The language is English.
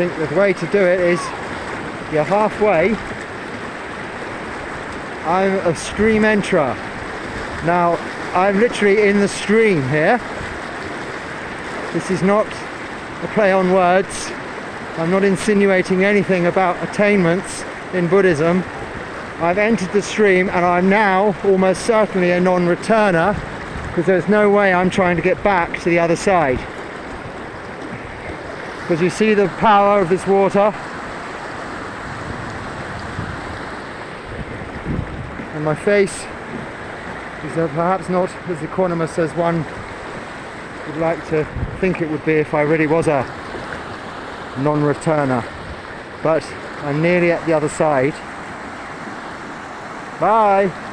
think the way to do it is you're halfway. I'm a stream enterer. Now, I'm literally in the stream here. This is not a play on words. I'm not insinuating anything about attainments in Buddhism. I've entered the stream and I'm now almost certainly a non-returner, because there's no way I'm trying to get back to the other side. Because you see the power of this water. And my face is perhaps not as equanimous as one would like to think it would be if I really was a non-returner. But I'm nearly at the other side. Bye!